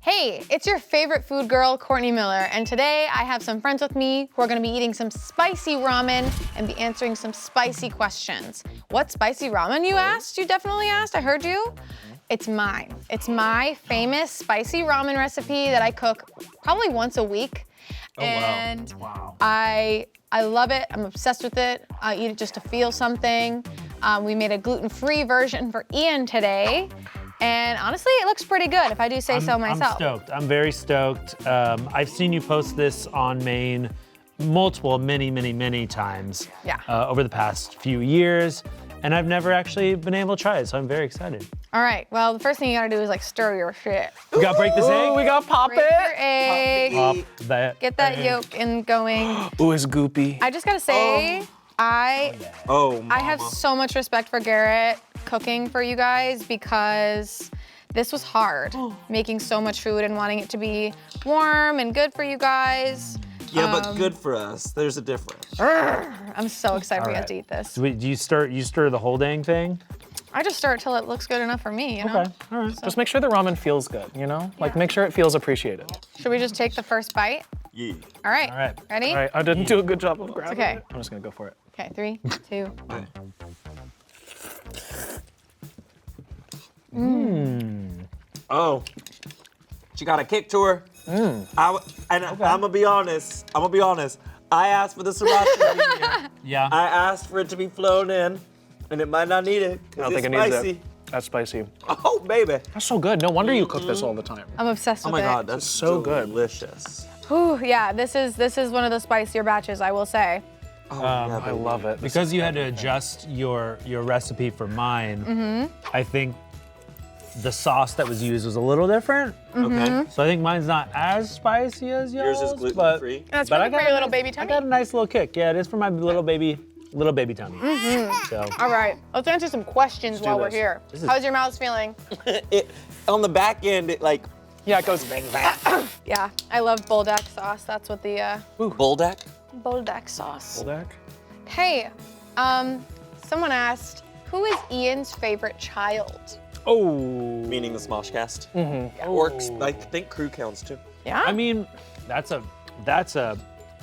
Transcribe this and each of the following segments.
Hey, it's your favorite food girl, Courtney Miller, and today I have some friends with me who are gonna be eating some spicy ramen and be answering some spicy questions. What spicy ramen, you asked? You definitely asked, I heard you. It's mine. It's my famous spicy ramen recipe that I cook probably once a week. Oh, and wow. I love it, I'm obsessed with it. I eat it just to feel something. We made a gluten-free version for Ian today. And honestly, it looks pretty good, if I do say so myself. I'm stoked. I'm very stoked. I've seen you post this on Maine many times over the past few years, and I've never actually been able to try it, so I'm very excited. All right, well, the first thing you gotta do is like stir your shit. We gotta break this egg? We gotta pop Break your egg. Pop that Get that egg. yolk in going. Ooh, it's goopy. I just gotta say, I have so much respect for Garrett cooking for you guys because this was hard, making so much food and wanting it to be warm and good for you guys. Yeah, but good for us. There's a difference. I'm so excited for you guys to eat this. Do you stir the whole dang thing? I just stir it till it looks good enough for me, you know? Okay, all right. Just make sure the ramen feels good, you know? Like, make sure it feels appreciated. Should we just take the first bite? Yeah. All right, All right. ready? All right, I didn't do a good job of grabbing okay. it. I'm just gonna go for it. Okay, 3, 2. Oh, she got a kick to her. I'm gonna be honest. I asked for the sriracha to be here. Yeah. I asked for it to be flown in, and it might not need it. I don't think it it's needs spicy. it. That's spicy. Oh, baby. That's so good. No wonder you cook this all the time. I'm obsessed Oh with my it. God, that's so good. delicious. Whew, yeah, this is one of the spicier batches, I will say. Oh, yeah, I baby. love it. Because you had to adjust your recipe for mine, I think the sauce that was used was a little different. Okay. So I think mine's not as spicy as yours. Yours is gluten-free? That's but perfect for your little baby I tummy. got a nice little kick. Yeah, it is for my little baby tummy. So All right, let's answer some questions while we're this. here. This is- How's your mouth feeling? On the back end, it like Yeah, it goes bang bang. Yeah, I love Buldak sauce. That's what the Buldak. Buldak sauce. Buldak. Hey, someone asked, who is Ian's favorite child? Oh. Meaning the Smosh cast. Or I think crew counts too. Yeah? I mean, that's a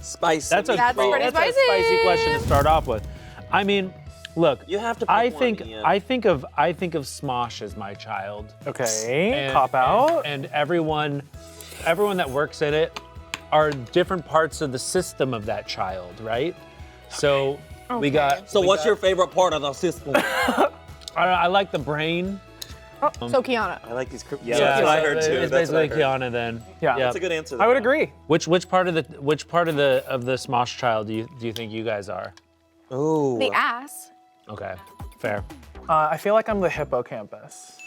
Spicy. That's pretty a spicy. spicy question to start off with. I mean, look, You have to pick I one, think Ian. I think of Smosh as my child. Okay, And- cop out. And everyone that works in it are different parts of the system of that child, right? So we got. So what's your favorite part of the system? I like the brain. So Kiana. I like these. Yeah, that's what I heard it's too. It's That's what I basically heard. Kiana then. Yeah. That's a good answer. I would agree. Which part of the Smosh child do you think you guys are? Oh. The ass. Okay, fair. I feel like I'm the hippocampus.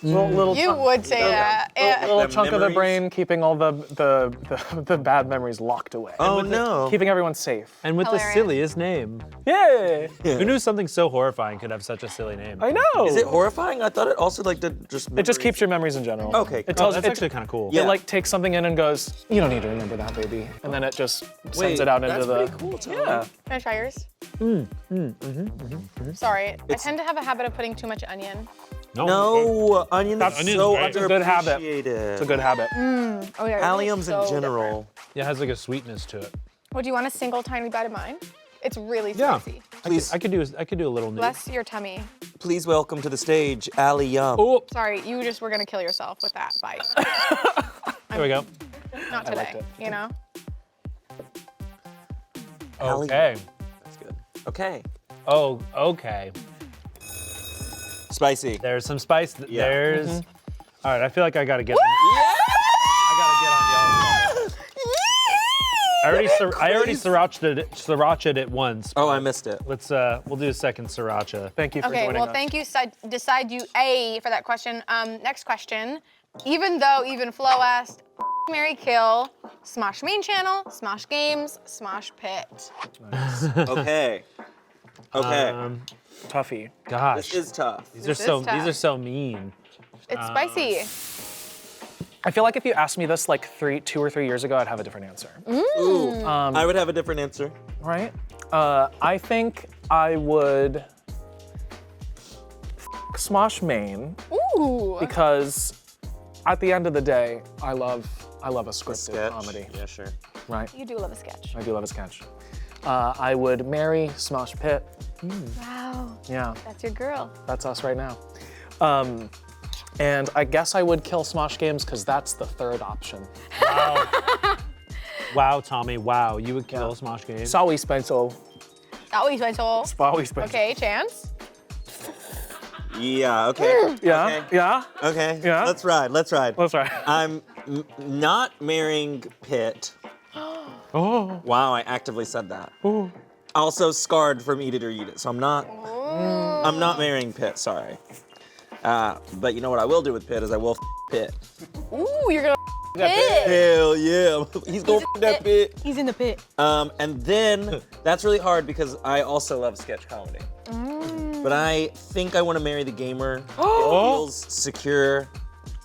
Little You chunk, would say that. Yeah. little The chunk of the memories? brain keeping all the bad memories locked away. Oh no. Keeping everyone safe. And with Hilarious. the silliest name. Yeah. Who knew something so horrifying could have such a silly name? I know. Is it horrifying? I thought it also like did just. It just keeps your memories in general. Okay, It cool. tells That's it, actually kind of cool. Yeah. It like takes something in and goes, you don't need to remember that, baby. And then it just sends Wait, it out into that's the. pretty cool, Tom. Yeah. Can I try yours? Sorry, I tend to have a habit of putting too much onion. No, onion is Onion's so great. It's a good habit. underappreciated. It's a good habit. Oh yeah. Alliums so in general. Yeah, it has like a sweetness to it. Would you want a single tiny bite of mine? It's really Yeah. spicy. Please, I could do a little new. Bless your tummy. please welcome to the stage, Allie Yum. Oh, Sorry, you just were gonna kill yourself with that bite. there we go. Not liked today, it. you know? Allie. Okay. That's good. Okay. Oh, okay. Spicy. There's some spice. Yeah. There's. All right, I feel like I gotta get. I gotta get on y'all. I already srirached it once. Oh, I missed it. Let's we'll do a second sriracha. Thank you for Okay, joining well, us. thank you, Decide You A, for that question. Next question. Even though Even Flow asked, Marry Kill, Smosh main channel, Smosh games, Smosh pit. Okay. Okay. Toughie. Gosh, this is tough. these this are is tough. so mean. It's spicy. I feel like if you asked me this like 2 or 3 years ago, I'd have a different answer. Ooh. I would have a different answer. Right? I think I would Smosh main Ooh. because at the end of the day, I love a scripted comedy. Yeah, sure. Right? You do love a sketch. I do love a sketch. I would marry Smosh Pit. Wow. Yeah, That's your girl. that's us right now. And I guess I would kill Smosh Games because that's the third option. Wow, Tommy, wow. You would kill Smosh Games? Sorry, Spencer. Always my soul. Sorry, Spencer. Okay, Chance. Yeah, okay. Yeah, Okay. yeah. Okay, Yeah. let's ride. That's right. I'm not marrying Pitt. Oh. Wow, I actively said that. Also scarred from Eat It or Eat It, so I'm not marrying Pitt, sorry. But you know what I will do with Pitt is I will Pitt. Ooh, you're gonna pit. Hell yeah, he's gonna that Pitt. He's in the pit. And then, that's really hard because I also love sketch comedy. But I think I want to marry the gamer. It feels secure.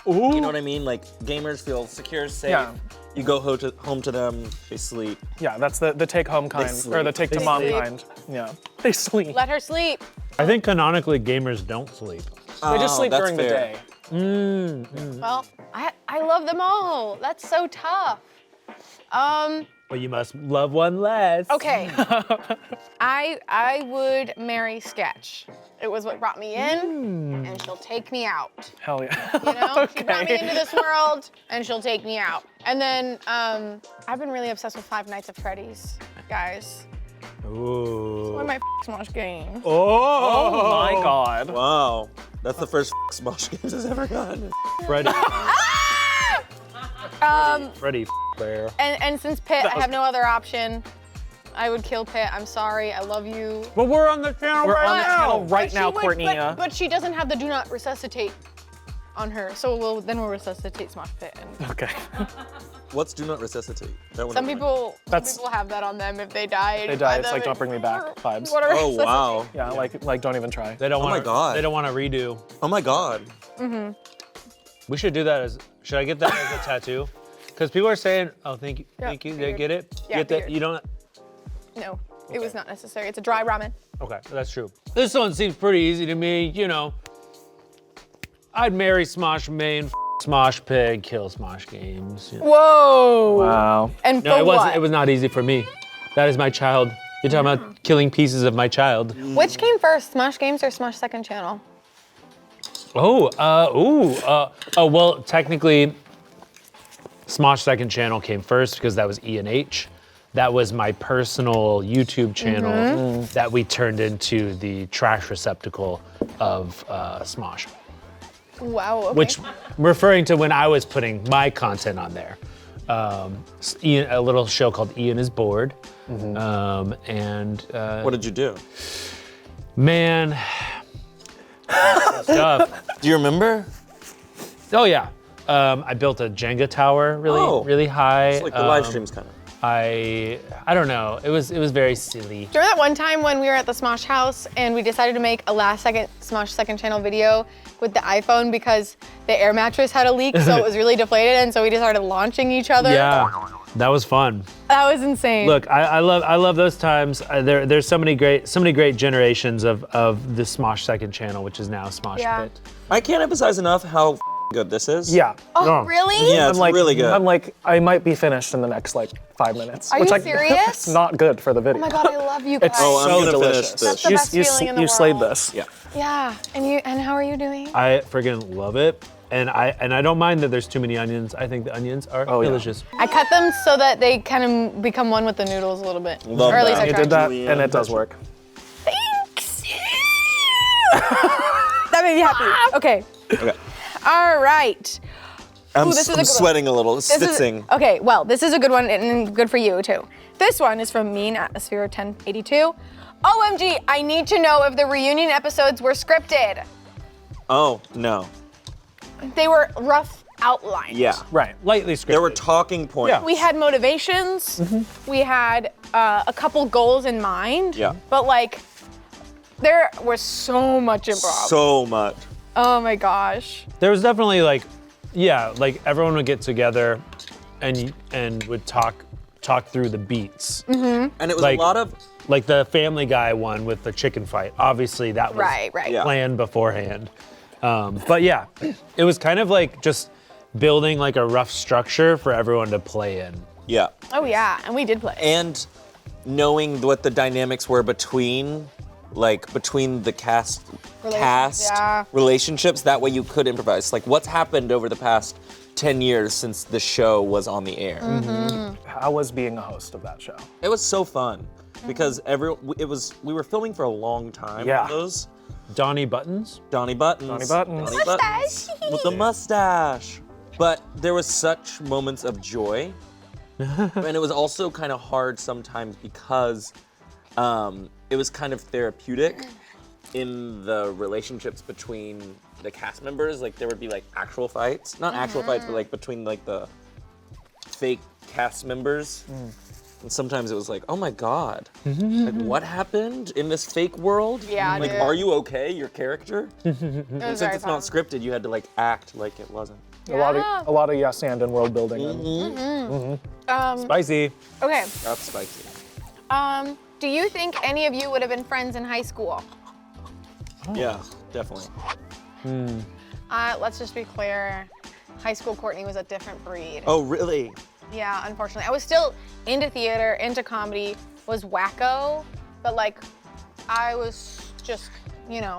You know what I mean? Like, gamers feel secure, safe. Yeah. You go home to them, they sleep. Yeah, that's the take home kind, sleep. or the take to They mom sleep. kind. Yeah, they sleep. Let her sleep. I think canonically gamers don't sleep. They just sleep that's during the fair. day. Well, I love them all. That's so tough. But you must love one less. Okay. I would marry Sketch. It was what brought me in, and she'll take me out. Hell yeah. You know, she brought me into this world, and she'll take me out. And then I've been really obsessed with Five Nights at Freddy's, guys. Ooh. One of my Smosh games. Oh my God. Wow, that's the first Smosh Games has ever gotten. Freddy. Freddy bear. And since Pitt, I have no other option. I would kill Pitt. I'm sorry. I love you. But we're on the channel We're right on the now. channel right But now, she would- Courtney. But she doesn't have the do not resuscitate on her. So we'll resuscitate Smosh Pitt. And Okay. What's Do Not Resuscitate? That one some is people That's- have that on them if they die. They die. It's like Don't Bring Me Back vibes. What are Oh, wow. Yeah, like don't even try. They don't Oh want my God. They don't want to redo. Oh my God. We should do that as, should I get that as a tattoo? Because people are saying, oh, thank you, Yeah, thank you. They figured. get it? Yeah, Get that? figured. You don't? No, it was not necessary. It's a dry ramen. Okay, that's true. This one seems pretty easy to me, you know. I'd marry Smosh Main, Smosh Pig, kill Smosh Games. You know. Whoa. Wow. And No, for it what? wasn't. It was not easy for me. That is my child. You're talking about killing pieces of my child. Which came first, Smosh Games or Smosh Second Channel? Well, technically, Smosh Second Channel came first because that was E&H. That was my personal YouTube channel that we turned into the trash receptacle of Smosh. Wow. Okay. Which, referring to when I was putting my content on there. Ian, a little show called Ian is Bored. What did you do? Man, stuff. Do you remember? Oh yeah, I built a Jenga tower really high. It's like the live streams kind of. I don't know. It was very silly. Do you remember that one time when we were at the Smosh house and we decided to make a last second Smosh Second Channel video with the iPhone because the air mattress had a leak, so it was really deflated, and so we just started launching each other? Yeah, that was fun. That was insane. Look, I love those times. There's so many great generations of the Smosh Second Channel, which is now Smosh Yeah. Pit. I can't emphasize enough how good this is. Yeah. Oh, No. really? Yeah, it's really good. I'm like, I might be finished in the next 5 minutes. Are which you I, serious? It's not good for the video. Oh my God, I love you guys. It's Oh, I'm so gonna delicious. finish this. That's the best feeling in the you slayed world. this. Yeah. Yeah, and how are you doing? I friggin' love it, and I don't mind that there's too many onions. I think the onions are yeah. delicious. I cut them so that they kind of become one with the noodles a little bit. Love or at least that. I You tried. did that, Julian, and it does that's- work. Thanks. That made me happy. Okay. Okay. All right. I'm this is a good one. sweating a little. It's This is- stitzing. okay, well, this is a good one and good for you too. This one is from Mean Atmosphere 1082. OMG, I need to know if the reunion episodes were scripted. Oh, no. They were rough outlines. Yeah. Right. Lightly scripted. There were talking points. Yeah. We had motivations. We had a couple goals in mind. Yeah. But there was so much improv. So much. Oh my gosh. There was definitely everyone would get together and would talk through the beats. And it was Like- a lot of. Like the Family Guy one with the chicken fight. Obviously that was Right. Yeah. planned beforehand. But yeah, it was kind of like just building like a rough structure for everyone to play in. Yeah. Oh yeah, and we did play. And knowing what the dynamics were between the cast yeah. relationships, that way you could improvise. Like what's happened over the past 10 years since the show was on the air. How was being a host of that show? It was so fun because we were filming for a long time. Yeah. On those. Donnie Buttons? Donnie Buttons. Mustache. With the mustache. But there was such moments of joy. And it was also kind of hard sometimes because it was kind of therapeutic in the relationships between the cast members. Like there would be like actual fights. Not actual fights, but like between like the fake cast members. And sometimes it was like, oh my God, like what happened in this fake world? Yeah, like, dude. are you okay, your character? It was And since very it's not fun. scripted, you had to like act like it wasn't. A lot of yes and world building. Spicy. Okay. That's spicy. Do you think any of you would have been friends in high school? Yeah, definitely. Let's just be clear. High school Courtney was a different breed. Oh, really? Yeah, unfortunately. I was still into theater, into comedy, was wacko, but like I was just,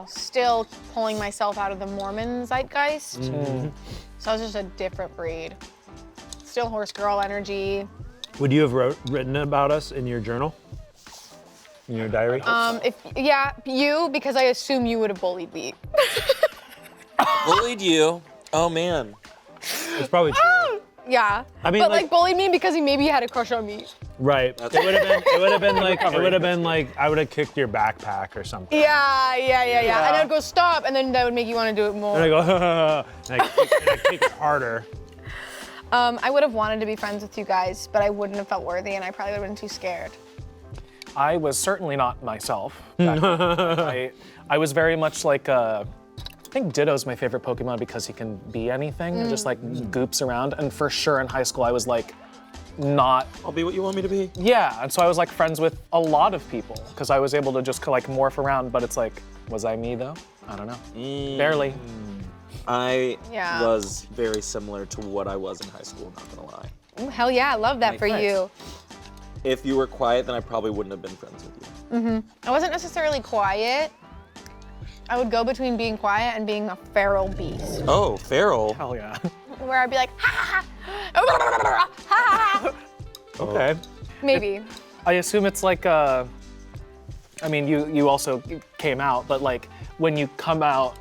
still pulling myself out of the Mormon zeitgeist. So I was just a different breed. Still horse girl energy. Would you have written about us in your journal? In your diary? Because I assume you would have bullied me. Bullied you? Oh man. It's probably true. Yeah. I mean, but like- bullied me because he maybe had a crush on me. Right. It would have been like I would have kicked your backpack or something. Yeah. And I'd go stop, and then that would make you want to do it more. And I go, and I kick it harder. I would have wanted to be friends with you guys, but I wouldn't have felt worthy, and I probably would have been too scared. I was certainly not myself. I was very much like I think Ditto's my favorite Pokemon because he can be anything and just like goops around. And for sure in high school I was like not. I'll be what you want me to be. Yeah, and so I was like friends with a lot of people because I was able to just like morph around. But it's like, was I me though? I don't know. Barely. I Yeah. was very similar to what I was in high school, not gonna lie. Ooh, hell yeah, I love that for Nice. you. If you were quiet, then I probably wouldn't have been friends with you. I wasn't necessarily quiet. I would go between being quiet and being a feral beast, Oh, feral. Hell yeah. where I'd be like, ha ha ha, Okay. maybe. I assume it's like I mean, you also came out, but like when you come out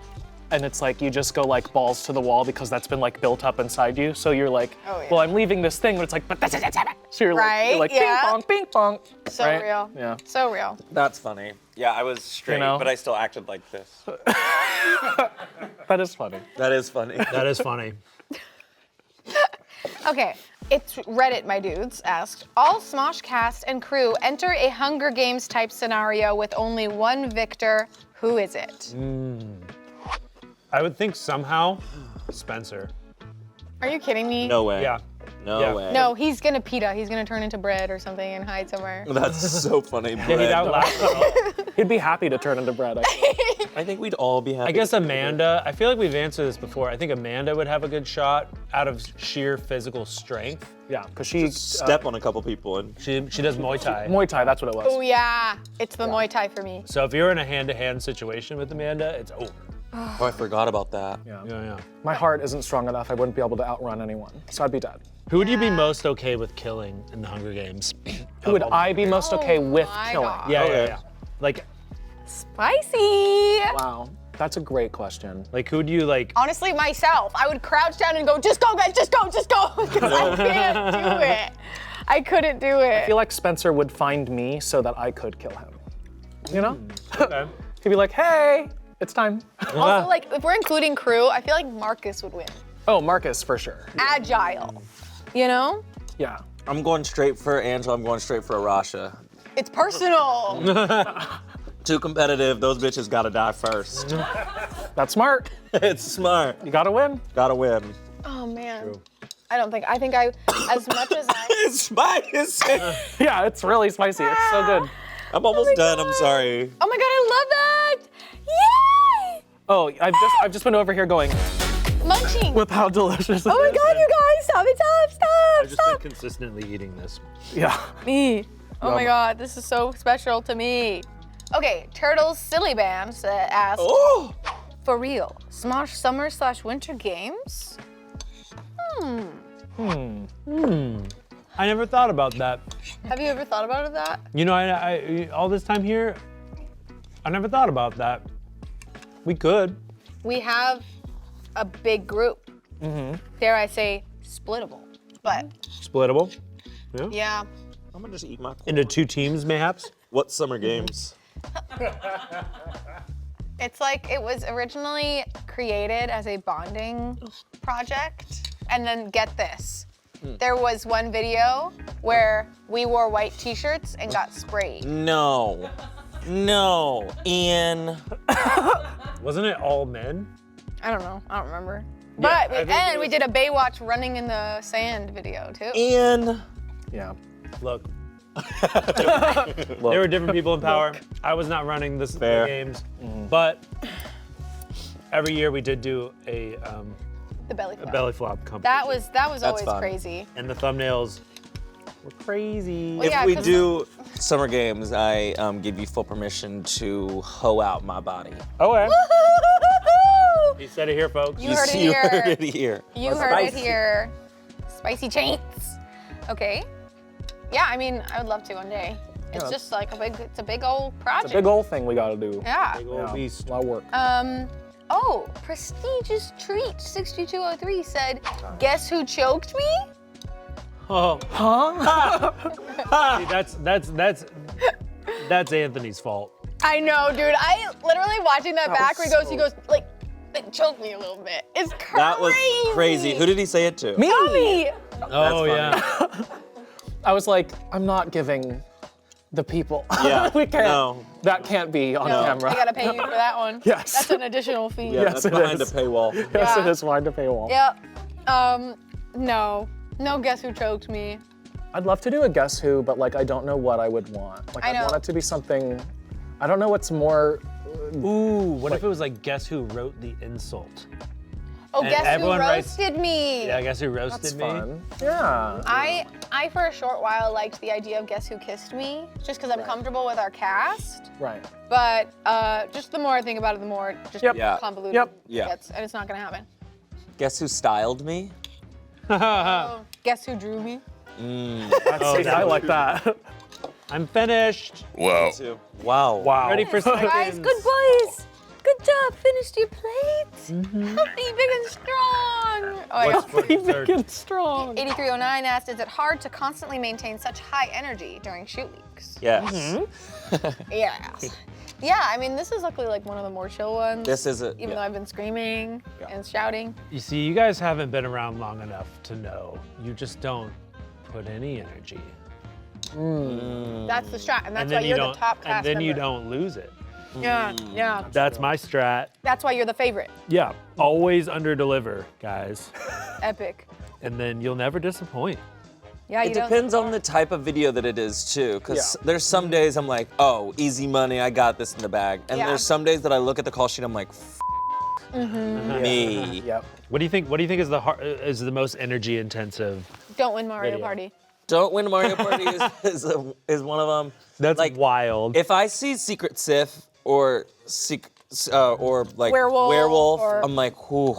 and it's like you just go like balls to the wall because that's been like built up inside you. So you're like, Oh, yeah. well, I'm leaving this thing, but it's like, but that's it. So you're Right, like yeah. ping pong. So right? real. Yeah. So real. That's funny. Yeah, I was straight, know? but I still acted like this. That is funny. That is funny. That is funny. Okay, it's Reddit, my dudes, asked, all Smosh cast and crew enter a Hunger Games type scenario with only one victor. Who is it? I would think somehow Spencer. Are you kidding me? No way. Yeah. No Yeah. way. No, he's gonna PETA. He's gonna turn into bread or something and hide somewhere. That's so funny. Yeah, he'd Bread. outlast. He'd be happy to turn into bread. I think. I think we'd all be happy. I guess Amanda, I feel like we've answered this before. I think Amanda would have a good shot out of sheer physical strength. Yeah, because she step on a couple people and She does Muay Thai. Muay Thai. That's what it was. Oh yeah, it's the Muay Thai for me. So if you're in a hand-to-hand situation with Amanda, it's over. oh, I forgot about that. Yeah. My heart isn't strong enough. I wouldn't be able to outrun anyone, so I'd be dead. Who would you be most okay with killing in the Hunger Games? Who would I be most okay with my killing? God. Yeah. Like Spicy. Wow, that's a great question. who would you like? Honestly, myself, I would crouch down and go, just go, guys, just go, because I can't do it. I couldn't do it. I feel like Spencer would find me so that I could kill him. You know? Okay. He'd be like, hey, it's time. Also, like, if we're including crew, I feel like Marcus would win. Oh, Marcus, for sure. Agile, you know? Yeah. I'm going straight for Angela. I'm going straight for Arasha. It's personal. Too competitive. Those bitches gotta die first. That's smart. It's smart. You gotta win. Gotta win. Oh, man. I think I, as much as I, It's spicy. Yeah, it's really spicy. It's so good. I'm almost done. I'm sorry. oh my God, I love that. Yay! Oh, I've just been over here going. munching. With how delicious it Oh my is. God, you guys, stop it, I've just stop. been consistently eating this. Yeah. Me. Oh my Yum. God, this is so special to me. Okay, Turtles Silly Bams asked, Oh! for real, Smosh summer/winter games? I never thought about that. Have you ever thought about that? You know, I all this time here, I never thought about that. We could. We have a big group. Dare I say, splittable. But Splittable. yeah, I'm gonna just eat my corn. Into 2 teams, mayhaps. What summer games? it's like it was originally created as a bonding project. And then get this. There was one video where we wore white t-shirts and got sprayed. No. No. And Wasn't it all men? I don't know, I don't remember. Yeah, But we did a Baywatch running in the sand video too. Yeah. Look. There were different people in power. I was not running the Fair. games, but every year we did do a The belly flop. belly flop competition. That was always fun. crazy. And the thumbnails were crazy. Well, if yeah, we 'cause do summer games, I give you full permission to hoe out my body. Okay. You said it here, folks. You heard it You here. heard it here. You heard it here. Spicy chains. Okay. Yeah, I mean, I would love to one day. It's just like it's a big old project. It's a big old thing we gotta do. Yeah. Big old beast. A lot of work. Oh, prestigious treat 6203 said, guess who choked me? Oh. See, that's Anthony's fault. I know, dude. I literally watching that back where he goes, like, it choked me a little bit. It's crazy. That was crazy. Who did he say it to? Me. Me. Oh funny. yeah. I was like, I'm not giving the people. Yeah. We can't. No. That can't be on No, camera. I gotta pay you for that one. Yes. That's an additional fee. Yeah, Yes, that's it behind is. a paywall. Yes, Yeah. it is behind a paywall. Yep. No. No guess who choked me. I'd love to do a guess who, but like I don't know what I would want. Like I I know. want it to be something. I don't know what's more. Ooh, what if it was like, guess who wrote the insult? Oh, And guess who everyone writes- roasted me? Yeah, guess who roasted That's me? fun. Yeah. I for a short while liked the idea of guess who kissed me, just because I'm comfortable with our cast. Right. But just the more I think about it, the more just Yep. Yeah. convoluted Yep. it Yeah. gets, and it's not gonna happen. Guess who styled me? Oh, guess who drew me? See, I like that. I'm finished. Too. Wow. Wow. Ready for seconds. Guys, good boys. Good job. Finished your plate. Healthy, big and strong. Oh my What's God. for dessert? Big and strong. 8309 asked, is it hard to constantly maintain such high energy during shoot weeks? Yes. Yes. Yeah, I mean, this is luckily like one of the more chill ones. This is a. Even yeah. though I've been screaming and shouting. You see, you guys haven't been around long enough to know. You just don't put any energy. That's the strat, and that's And why then you you're the don't. top cast And then you member. don't lose it. Yeah, yeah. That's my strat. That's why you're the favorite. Yeah, always under-deliver, guys. Epic. And then you'll never disappoint. Yeah, you It don't- depends on the type of video that it is too, because there's some days I'm like, oh, easy money, I got this in the bag, and Yeah. there's some days that I look at the call sheet, I'm like, me. Yep. What do you think? What do you think is the most energy-intensive? Don't win Mario Video. Party. Don't win Mario Party is one of them. That's like wild. if I see Secret Sith or like Werewolf, or- I'm like, whew,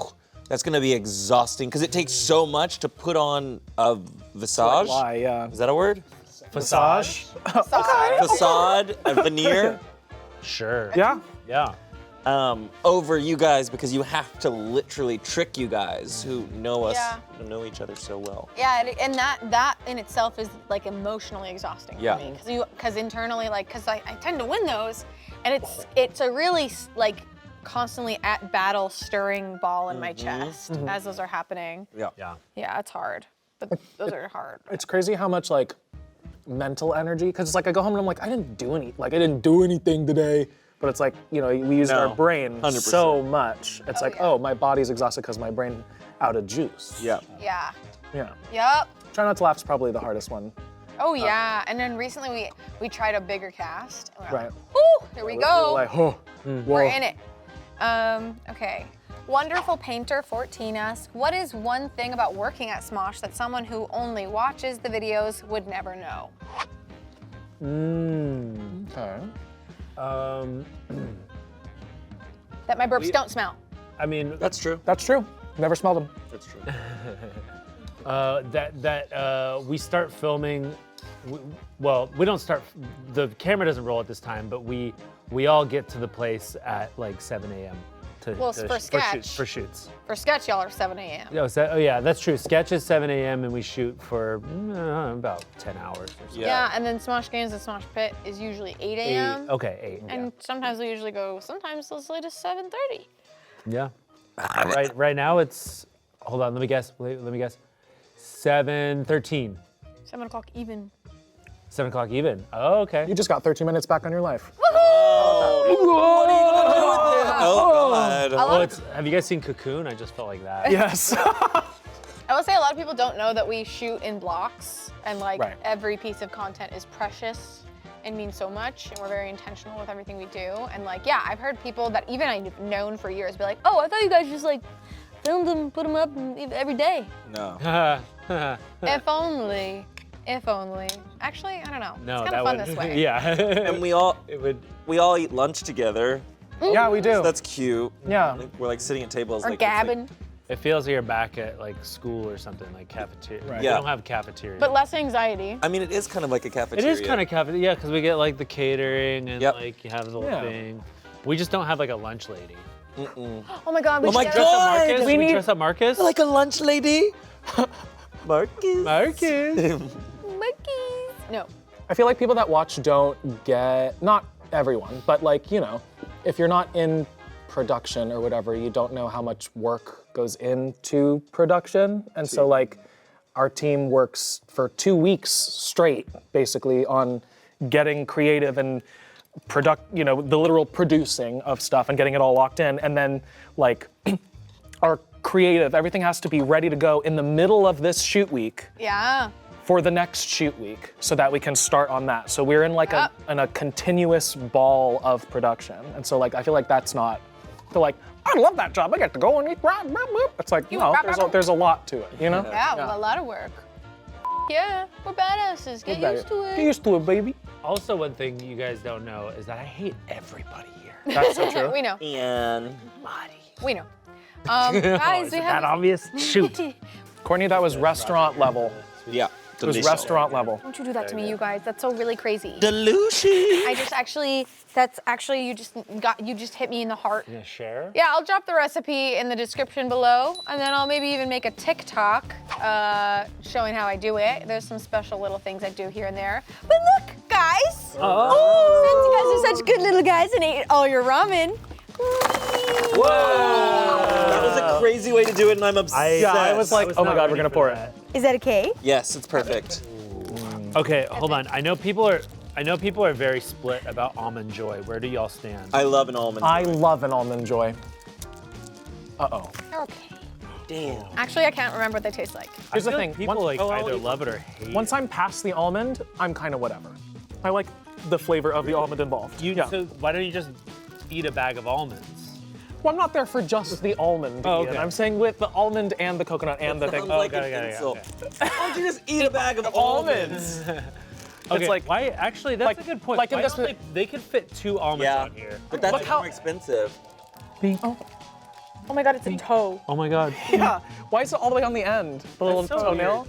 that's gonna be exhausting because it takes so much to put on a visage. Why? Yeah. Is that a word? Visage? Facade, a veneer. Sure. Yeah. Yeah. Over you guys because you have to literally trick you guys who know us, Yeah. who know each other so well. Yeah, and that in itself is like emotionally exhausting Yeah. for me because internally, like, because I tend to win those, and it's a really like constantly at battle stirring ball in my chest as those are happening. Yeah. Yeah. Yeah, it's hard, but those are hard. It's crazy how much like mental energy, because it's like I go home and I'm like, I didn't do anything today. But it's like, you know, we use our brain 100%. so much. It's like, yeah. oh, my body's exhausted because my brain out of juice. Yeah. Yeah. Yeah. Yep. Try not to laugh's probably the hardest one. Oh yeah, and then recently we tried a bigger cast. And we're Right. like, woo, here we go. Like, oh, whoa. We're in it. Okay. Wonderful Painter 14 asks, what is one thing about working at Smosh that someone who only watches the videos would never know? Okay. That my burps don't smell. I mean, That's true. That's true. Never smelled them. That's true. we start filming. Well, we don't start. The camera doesn't roll at this time, but we all get to the place at like 7 a.m. Well, for sketch. For shoots. For sketch, y'all are 7 a.m. Oh yeah, that's true. Sketch is 7 a.m. and we shoot for about 10 hours or so. Yeah, and then Smosh Games and Smosh Pit is usually 8 a.m. Okay, 8. And sometimes we usually go, sometimes as late as 7:30. Yeah. Right now it's. Hold on, let me guess. Let me guess. 7:13. 7 o'clock even. 7 o'clock even. Oh, okay. You just got 13 minutes back on your life. Oh, God. Have you guys seen Cocoon? I just felt like that. Yes. I will say a lot of people don't know that we shoot in blocks and like Right. every piece of content is precious and means so much, and we're very intentional with everything we do. And like, yeah, I've heard people that even I've known for years be like, oh, I thought you guys just like filmed them, put them up every day. No. If only. If only. Actually, I don't know. No, it's kind of fun this way. Yeah. And we all eat lunch together. Yeah, we do. So that's cute. Yeah. Like, we're like sitting at tables. Or like, it's gabbing. It feels like you're back at like school or something, like cafeteria. Right. We Yeah. don't have cafeteria. But less anxiety. I mean, it is kind of like a it cafeteria. is kind of cafeteria, yeah, because we get like the catering and Yep. like you have the whole Yeah. thing. We just don't have like a lunch lady. Oh my God, we Oh my should God. Dress up Marcus? We We need dress up Marcus? Like a lunch lady. Marcus. Marcus. monkeys. No. I feel like people that watch don't get, not everyone, but like, you know, if you're not in production or whatever, you don't know how much work goes into production. And so like our team works for 2 weeks straight, basically, on getting creative and the literal producing of stuff and getting it all locked in. And then like our creative, everything has to be ready to go in the middle of this shoot week Yeah. for the next shoot week so that we can start on that. So we're in like a continuous ball of production. And so like, I feel like that's not, they're like, I love that job. I get to go and eat. It's like, no, there's a lot to it, you know? Yeah, a lot of work. Yeah, we're badasses. Get used to it. Get used to it, baby. Also, one thing you guys don't know is that I hate everybody here. That's so true. We know. And We know. Guys, we have. That obvious? Shoot. Courtney, that was restaurant level. yeah. It was restaurant level. Don't you do that to me, you guys. That's so really crazy. Delusion. I just actually, you just hit me in the heart. You gonna share? Yeah, I'll drop the recipe in the description below, and then I'll maybe even make a TikTok showing how I do it. There's some special little things I do here and there. But look, guys! Since you guys are such good little guys and ate all your ramen. Whoa! That was a crazy way to do it, and I'm obsessed. I was like, oh my God, we're gonna pour it. Is that okay? Yes, it's perfect. Okay, hold on. I know people are very split about Almond Joy. Where do y'all stand? I love an almond. I love an Almond Joy. Uh-oh. They're okay. Damn. Actually, I can't remember what they taste like. Here's the feel thing. like people once, either love it or hate it. once I'm past the almond, I'm kind of whatever. I like the flavor of the almond involved. So why don't you just eat a bag of almonds? Well, I'm not there for just the almond. Oh, Ian. okay. I'm saying with the almond and the coconut and the thing. Sounds like got an it, insult. okay. Why don't you just eat a bag of almonds? Okay, It's like, why? Actually, that's a good point. like in Why this- don't they could fit 2 almonds Yeah, on here. but that's Look how- more expensive. Oh my God, it's a toe. Oh my God. yeah. Why is it all the way on the end? The little so toenail?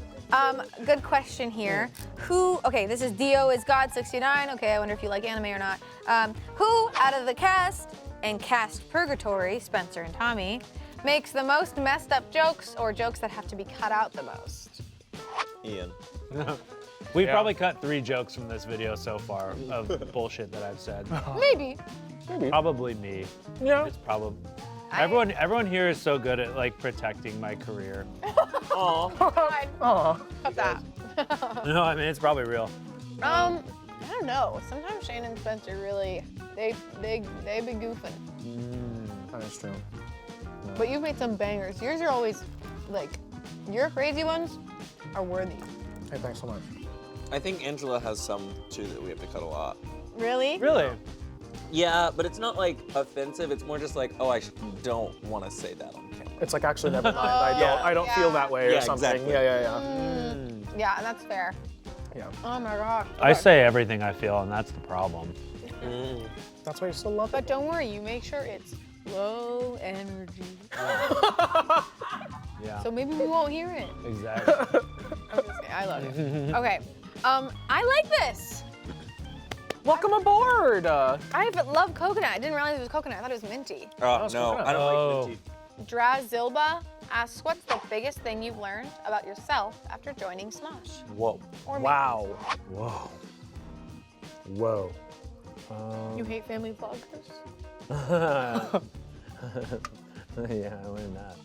Good question here. Okay, this is Dio is God 69. Okay, I wonder if you like anime or not. Who out of the cast and cast purgatory, Spencer and Tommy, makes the most messed up jokes or jokes that have to be cut out the most? Ian. We've probably cut 3 jokes from this video so far of bullshit that I've said. Maybe. Probably me. Yeah. It's probably. Everyone here is so good at like protecting my career. God, Aw. cut that. No, I mean it's probably real. I don't know. Sometimes Shane and Spencer really, they be goofing. That is true. But you've made some bangers. Yours are always like, your crazy ones are worthy. Hey, thanks so much. I think Angela has some too that we have to cut a lot. Really? Really? Yeah, but it's not like offensive. It's more just like, oh, I don't want to say that on camera. It's like, actually, never mind. I don't feel that way or something. Exactly. Yeah. Yeah, and that's fair. Yeah. Oh my god. I say everything I feel, and that's the problem. That's why you still love But don't worry, you make sure it's low energy. Yeah. So maybe we won't hear it. Exactly. I'm just kidding, I love it. Okay, I like this. Welcome aboard. I love coconut. I didn't realize it was coconut. I thought it was minty. Oh, no, I don't like petite. Drazilba asks, what's the biggest thing you've learned about yourself after joining Smosh? Whoa. Or Wow. Whoa. Whoa. You hate family vloggers? Yeah, I learned that.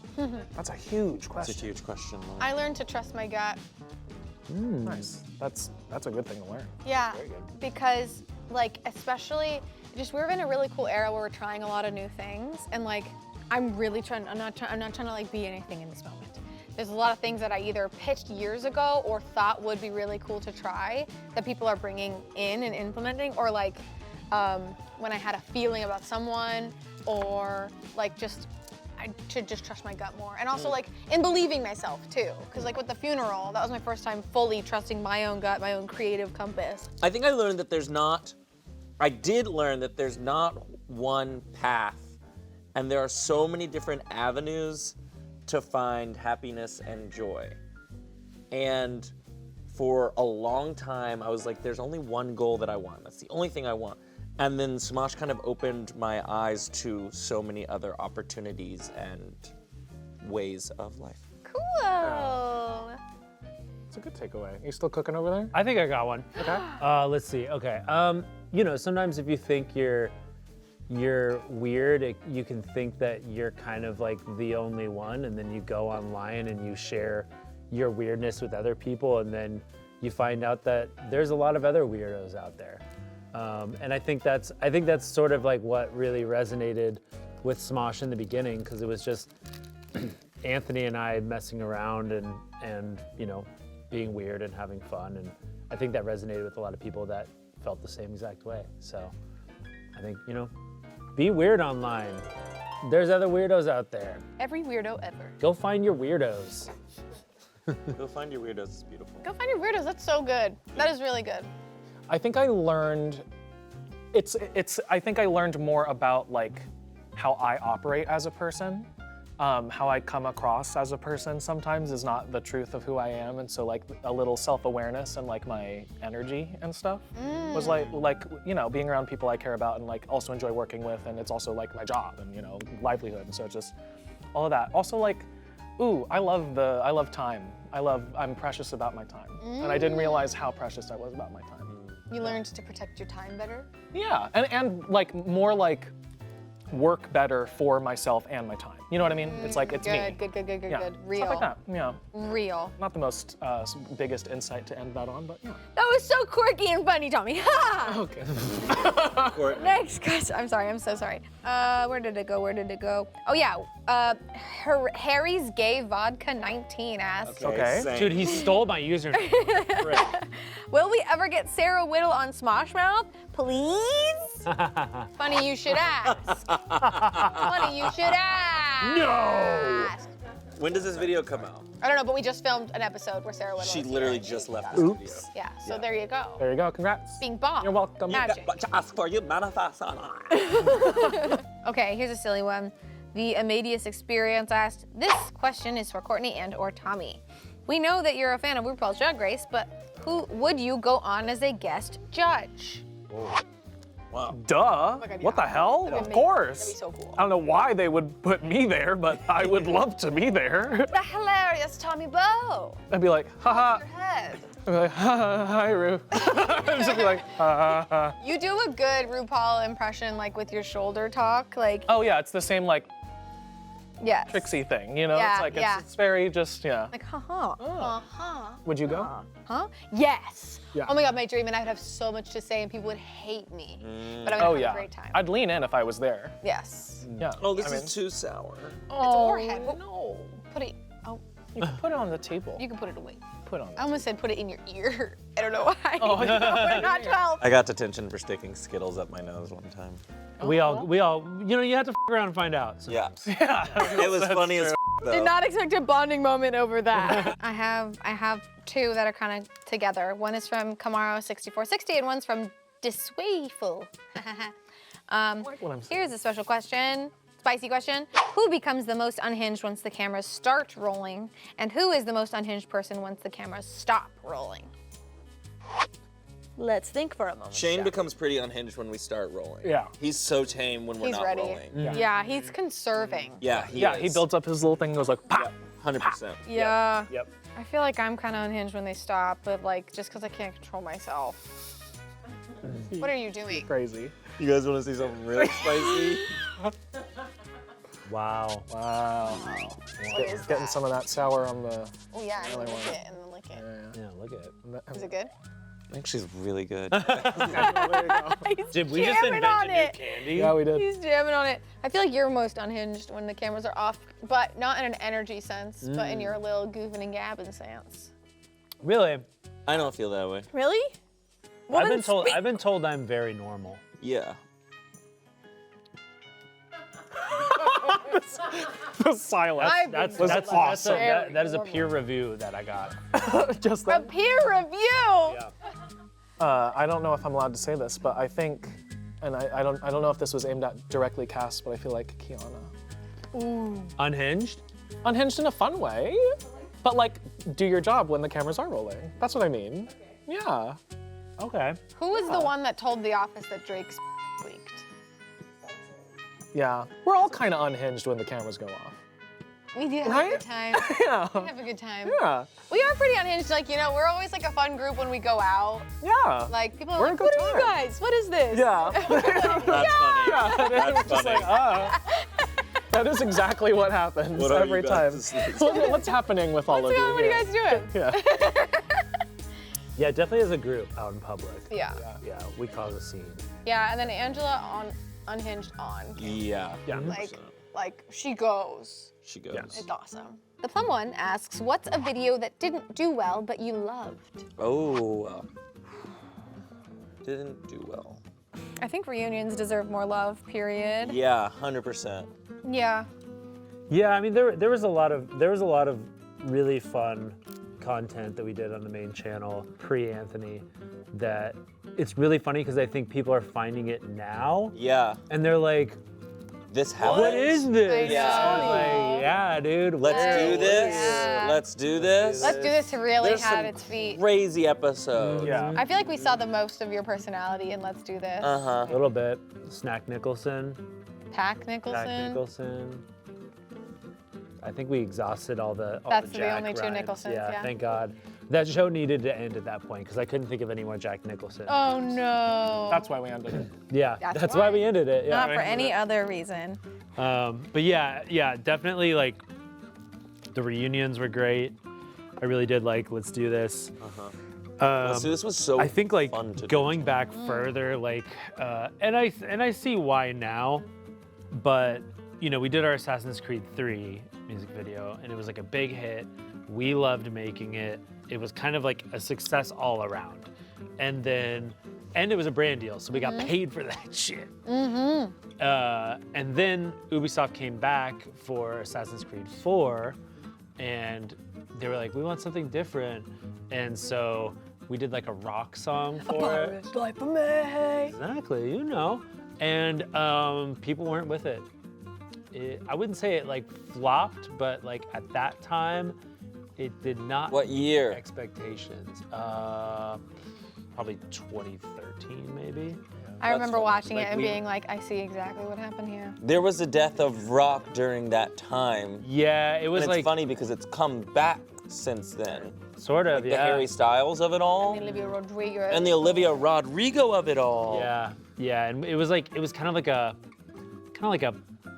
That's a huge That's a question. huge question. I learned to trust my gut. Nice. That's a good thing to learn. Yeah, Very good. because like especially just we're in a really cool era where we're trying a lot of new things, and like I'm not trying to like be anything in this moment. There's a lot of things that I either pitched years ago or thought would be really cool to try that people are bringing in and implementing, or like when I had a feeling about someone, or like I should just trust my gut more. And also like in believing myself too. Cause like with the funeral, that was my first time fully trusting my own gut, my own creative compass. I think I learned that I did learn that there's not one path, and there are so many different avenues to find happiness and joy. And for a long time, I was like, there's only one goal that I want. That's the only thing I want. And then Smosh kind of opened my eyes to so many other opportunities and ways of life. Cool. It's a good takeaway. You still cooking over there? I think I got one. Okay. Let's see. Okay. You know, sometimes if you think you're weird, you can think that you're kind of like the only one, and then you go online and you share your weirdness with other people, and then you find out that there's a lot of other weirdos out there. And I think that's sort of like what really resonated with Smosh in the beginning, because it was just Anthony and I messing around and you know, being weird and having fun, and I think that resonated with a lot of people that felt the same exact way. So I think, you know, be weird online. There's other weirdos out there. Every weirdo ever. Go find your weirdos. Go find your weirdos, it's beautiful. Go find your weirdos, that's so good. That is really good. I think I learned, I think I learned more about like how I operate as a person. How I come across as a person sometimes is not the truth of who I am, and so like a little self-awareness and like my energy and stuff was like you know, being around people I care about and like also enjoy working with, and it's also like my job and, you know, livelihood, and so it's just all of that. Also like, I love time. I'm precious about my time, and I didn't realize how precious I was about my time. You learned to protect your time better? Yeah, and like more like work better for myself and my time. You know what I mean? It's like, it's me. Good. Yeah. Real. Stuff like that, yeah. Real. Not the most biggest insight to end that on, but yeah. That was so quirky and funny, Tommy. Ha! Okay. Next question. I'm sorry, I'm so sorry. Where did it go? Oh yeah, Harry's Gay Vodka 19 asks, Okay. Same. Dude, he stole my username. Frick. will we ever get Sarah Whittle on Smosh Mouth? Please? Funny you should ask. Funny you should ask. No! When does this video come out? I don't know, but we just filmed an episode where Sarah Whittle She is literally here. just left this video. Oops. Yeah, so there you go. There you go, congrats. Being bomb. You're welcome. Magic. What you ask for, you manifest. Okay, here's a silly one. The Amadeus Experience asked, this question is for Courtney and or Tommy. We know that you're a fan of RuPaul's Drag Race, but who would you go on as a guest judge? Wow. Duh. God, What yeah. the hell? That'd Of be course. That'd be so cool. I don't know why they would put me there, but I would love to be there. The hilarious Tommy Bow. I'd be like, haha. Your head. I'd be like, hi, Ru. I'd just be like, ha, ha, ha. You do a good RuPaul impression, like with your shoulder talk, like, Oh yeah, it's the same like yes. tricksy thing, you know? Yeah, It's like, yeah. it's very just, yeah. Like, ha-ha. Would you go? Huh? Yes. Yeah. Oh my God, my dream, and I would have so much to say, and people would hate me, but I would Oh have yeah. a great time. I'd lean in if I was there. Yes. Yeah. Oh, this I mean, is too sour. It's overhead. no. Put it. Oh, You can put it on the table. you can put it away. Put on. I almost said put it in your ear. I don't know why. Oh, But not 12. I got detention for sticking Skittles up my nose one time. We all, you have to f around and find out. So. Yeah. It was funny as though. Did not expect a bonding moment over that. I have two that are kind of together. One is from Camaro6460 and one's from Diswayful. Here's a special question. Spicy question. Who becomes the most unhinged once the cameras start rolling? And who is the most unhinged person once the cameras stop rolling? Let's think for a moment. Shane becomes pretty unhinged when we start rolling. Yeah. He's so tame when we're He's not ready. rolling. Yeah, he's conserving. Yeah, He builds up his little thing and goes like, pop. 100%. Yeah. Yep. I feel like I'm kind of unhinged when they stop, but like just because I can't control myself. What are you doing? Crazy. You guys want to see something really spicy? Wow. Wow. It's getting some of that sour on the. Oh yeah, and then Really lick want it, and then lick it. Yeah, look at it. Is it good? I think she's really good. Did we just jamming invent on a new it. candy? Yeah, we did. He's jamming on it. I feel like you're most unhinged when the cameras are off, but not in an energy sense, but in your little goofing and gabbing sense. Really? I don't feel that way. Really? Well, I've then been told. speak- I've been told I'm very normal. Yeah. The silence. I've been That's told awesome. very That is a normal. peer review that I got. Just A like, peer review. Yeah. I don't know if I'm allowed to say this, but I think, and I don't know if this was aimed at directly Cass, but I feel like Kiana. Unhinged? Unhinged in a fun way, but like, do your job when the cameras are rolling. That's what I mean. Yeah. Okay. Who was the one that told the office that Drake's leaked? Yeah. We're all kind of unhinged when the cameras go off. We do have a Right? good time. Yeah. We have a good time. Yeah. We are pretty unhinged. Like, we're always like a fun group when we go out. Yeah. Like, people are We're a like, good what are you time." guys? What is this? Yeah. That's funny. That's funny. That is exactly what happens What are every you time. guys to What's happening with all of you? What are you here? guys doing? Yeah. Yeah, definitely as a group out in public. Yeah. Yeah, we cause a scene. Yeah, and then Angela on Unhinged on. Yeah. Yeah. Like she goes. She goes. Yes. It's awesome. The plum one asks, what's a video that didn't do well but you loved? Oh. Didn't do well. I think reunions deserve more love, period. Yeah, 100%. Yeah. Yeah, I mean there was a lot of really fun content that we did on the main channel pre-Anthony that it's really funny because I think people are finding it now Yeah. and they're like, This happened. what is this? Yeah. I was like, yeah, dude. Let's do this. Yeah. Let's do this. Let's do this to really There's have some its feet. crazy episodes. Yeah. I feel like we saw the most of your personality in Let's Do This. Uh-huh. A little bit. Snack Nicholson. Pack Nicholson. Jack Nicholson. I think we exhausted all the That's the the Jack only two rhymes. Nicholsons, yeah. Thank God. That show needed to end at that point because I couldn't think of any more Jack Nicholson. Oh no. That's why we ended it. Yeah, That's that's why why. we ended it. Yeah. Not for any other reason. But yeah, definitely like the reunions were great. I really did like Let's Do This. So this was so I think like fun to going back further, like, and I see why now, but we did our Assassin's Creed 3 music video, and it was like a big hit. We loved making it. It was kind of like a success all around, and it was a brand deal, so we got paid for that shit. And then Ubisoft came back for Assassin's Creed 4, and they were like, we want something different, and so we did like a rock song for it. Exactly, and people weren't with it. I wouldn't say it like flopped, but like at that time, it did not What year? meet expectations. Probably 2013, maybe. I remember funny. watching Like, it and we- being like, I see exactly what happened here. There was a death of rock during that time. Yeah, it was And it's like funny because it's come back since then. sort of, The yeah. Harry Styles of it all. And Olivia Rodrigo. And the Olivia Rodrigo of it all. Yeah, and it was kind of like a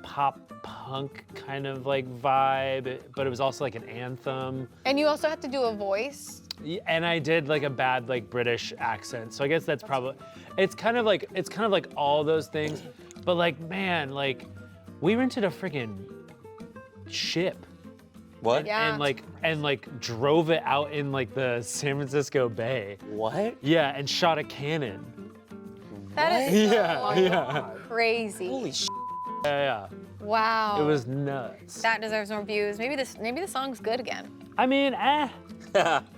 pop punk kind of like vibe, but it was also like an anthem. And you also had to do a voice. And I did like a bad like British accent, so I guess that's probably. It's kind of like all those things, but like man, like we rented a freaking ship What? Yeah. and drove it out in like the San Francisco Bay. What? Yeah, and shot a cannon. That is Yeah. crazy. Holy sh! Yeah. Wow. It was nuts. That deserves more views. Maybe the song's good again. I mean,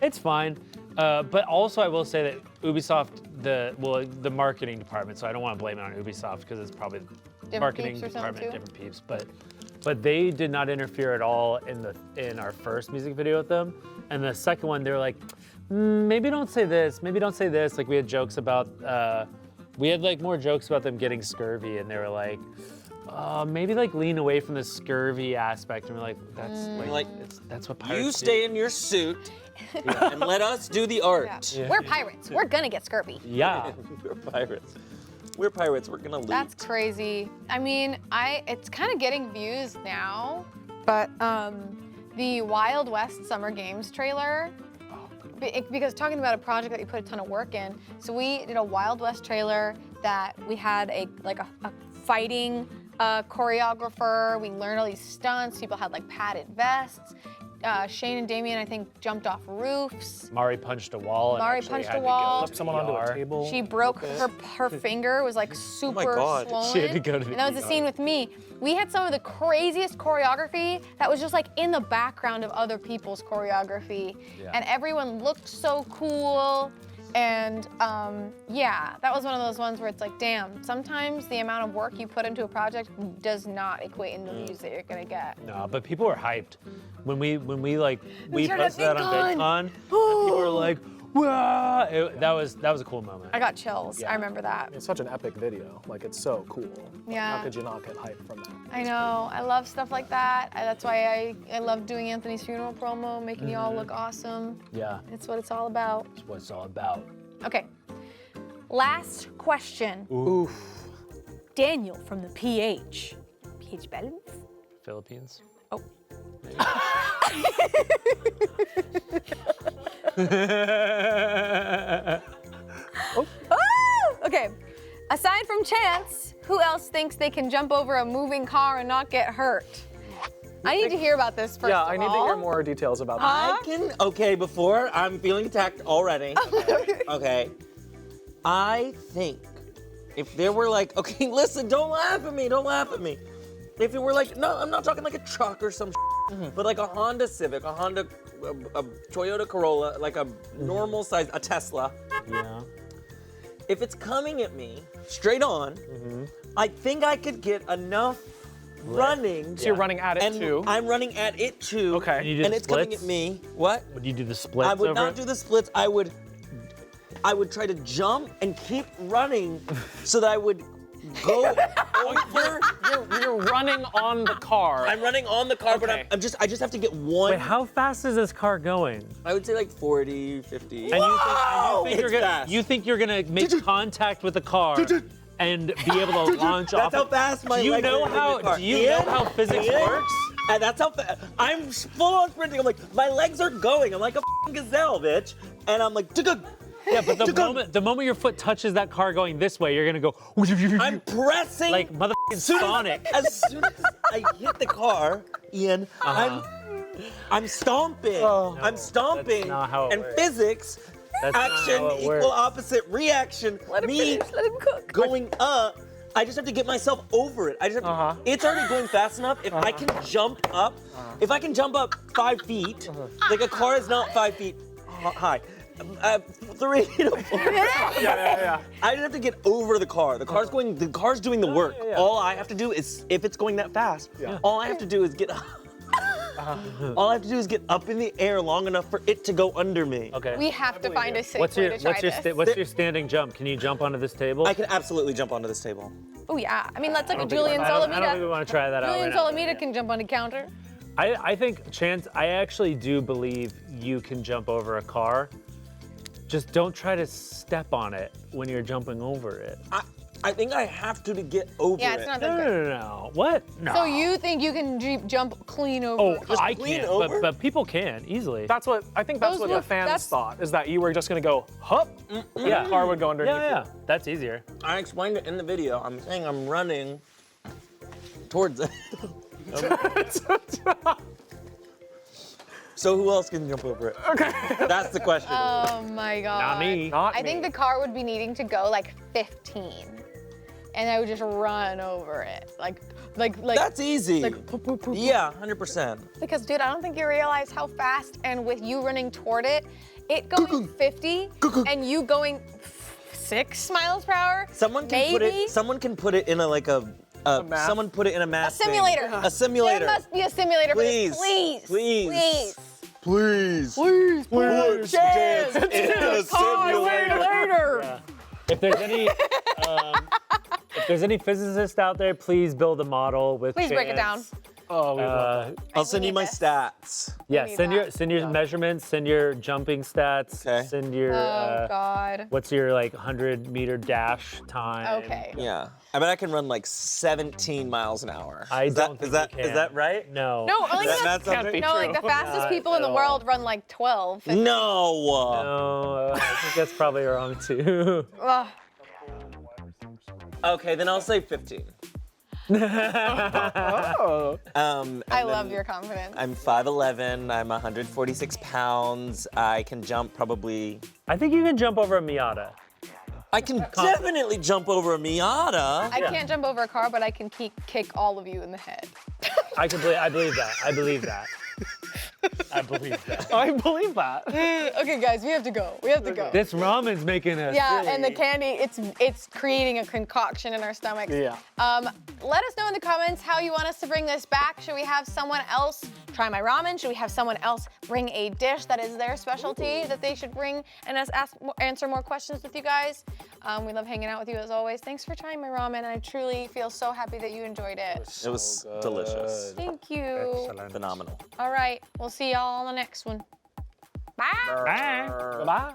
it's fine. But also, I will say that Ubisoft, the marketing department. So I don't want to blame it on Ubisoft because it's probably the marketing peeps or something department, too? different peeps. But they did not interfere at all in our first music video with them. And the second one, they were like, maybe don't say this. Maybe don't say this. Like we had jokes about, we had like more jokes about them getting scurvy, and they were like, maybe like lean away from the scurvy aspect. And we're like, that's what pirates You do. stay in your suit and let us do the art. Yeah. We're pirates. We're gonna get scurvy. Yeah. We're pirates. We're pirates. We're gonna loot. That's crazy. I mean, it's kind of getting views now, but the Wild West Summer Games trailer, because talking about a project that you put a ton of work in, so we did a Wild West trailer that we had a fighting choreographer. We learned all these stunts. People had like padded vests. Shane and Damien, I think, jumped off roofs. Mari punched a wall. Mari and punched actually a had to wall. go Flip someone onto a ER. table. She broke her finger. It was like super God. swollen. She had to go to the And that was the ER. scene with me. We had some of the craziest choreography that was just like in the background of other people's choreography. Yeah. And everyone looked so cool. And yeah, that was one of those ones where it's like, damn, sometimes the amount of work you put into a project does not equate in the views that you're gonna get. No, but people were hyped when we turned posted up that on VidCon. And people were like, "Wow!" That was a cool moment. I got chills. Yeah. I remember that. It's such an epic video. Like, it's so cool. Like, Yeah. how could you not get hyped from that? I know. I love stuff like that. That's why I love doing Anthony's funeral promo, making y'all look awesome. Yeah, It's what it's all about. that's what it's all about. Okay. Last question. Oof. Daniel from the PH. PH Balance? Philippines. Oh. Oh! Okay. Aside from Chance, who else thinks they can jump over a moving car and not get hurt? I need to hear about this first Yeah, of I need to all. hear more details about Huh? Okay, before I'm feeling attacked already. Okay. I think if there were like, okay, listen, don't laugh at me. If it were like, no, I'm not talking like a truck or some but like a Honda Civic, a Toyota Corolla, like a normal size, a Tesla. Yeah. If it's coming at me straight on, I think I could get enough running. So you're running at it and too? I'm running at it too. Okay. And you do And the it's coming splits? at me. What? Would you do the splits I would over not it? do the splits. I would try to jump and keep running so that I would go over. You're running on the car. I'm running on the car, but Okay. I just have to get one. Wait, how fast is this car going? I would say like 40, 50. And you think you're gonna make contact with the car and be able to launch off? That's how fast my Do you legs know are in how? the car. Do you know how physics works? And that's how fast. I'm full on sprinting. I'm like, my legs are going. I'm like a f***ing gazelle, bitch. And I'm like, Yeah, but the moment your foot touches that car going this way, you're gonna go. I'm pressing. like motherfucking Sonic. As soon as I hit the car, Ian, I'm stomping. I'm stomping. That's not how it and works. physics, That's not action how it equal works. opposite reaction. Let him me finish, let him cook. going up. I just have to get myself over it. I just have to, it's already going fast enough. If I can jump up, if I can jump up 5 feet, like a car is not 5 feet high. 3 to 4. Yeah. I just have to get over the car. The car's doing the work. All I have to do is, if it's going that fast, all I have to do is get up. All I have to do is get up in the air long enough for it to go under me. Okay. We have to find a safe What's way your to try this. what's your standing jump? Can you jump onto this table? I can absolutely jump onto this table. Oh yeah, I mean that's like a I Julian don't think we Solomita. want to try that out Julian right now. Solomita can jump on a counter. I think, Chance, I actually do believe you can jump over a car. Just don't try to step on it when you're jumping over it. I think I have to get over Yeah, it. it's not No, that no, good. no, no. What? No. So you think you can jump clean over? Oh, a car? Just I clean can't, over? but people can easily. That's what I think. That's Those what were- the fans that's- thought, is that you were just gonna go hup, Yeah. the car would go underneath. Yeah, that's easier. I explained it in the video. I'm saying I'm running towards it. So who else can jump over it? Okay. That's the question. Oh my God. Not me. Not I me. think the car would be needing to go like 15. And I would just run over it. Like. That's easy. Like, poop, poop, poop. Yeah, 100%. Because dude, I don't think you realize how fast, and with you running toward it, it going 50 and you going 6 miles per hour. Someone can put it. Someone can put it in a map? Someone put it in a math. A simulator. A simulator. There must be a simulator Please. for this. Please. Please. Please. Please, Put chance in a simulator. Later. If there's any physicists out there, please build a model with. Please break it down. chance. Oh, we love that. I'll send you need my this. stats. Yeah, need send your measurements, send your jumping stats, Okay. send your Oh God. what's your like 100-meter dash time. Okay. Yeah. I bet I can run like 17 miles an hour. I don't think you is can. that right? No. No, like That sounds right? no, like the fastest Not people in the at world all. run like 12. No. No, I think that's probably wrong too. Ugh. Okay, then I'll say 15. Oh. I love your confidence. I'm 5'11", I'm 146 pounds. I can jump probably. I think you can jump over a Miata. I can definitely jump over a Miata. I can't jump over a car, but I can kick all of you in the head. I believe that. I believe that. I believe that. I believe that. Okay, guys, we have to go. We have to go. This ramen's making us. Yeah, and the candy, it's creating a concoction in our stomachs. Yeah. Let us know in the comments how you want us to bring this back. Should we have someone else try my ramen? Should we have someone else bring a dish that is their specialty that they should bring and us answer more questions with you guys? We love hanging out with you as always. Thanks for trying my ramen. I truly feel so happy that you enjoyed it. It was delicious. Thank you. Phenomenal. All right, we'll see y'all on the next one. Bye. Bye. Bye.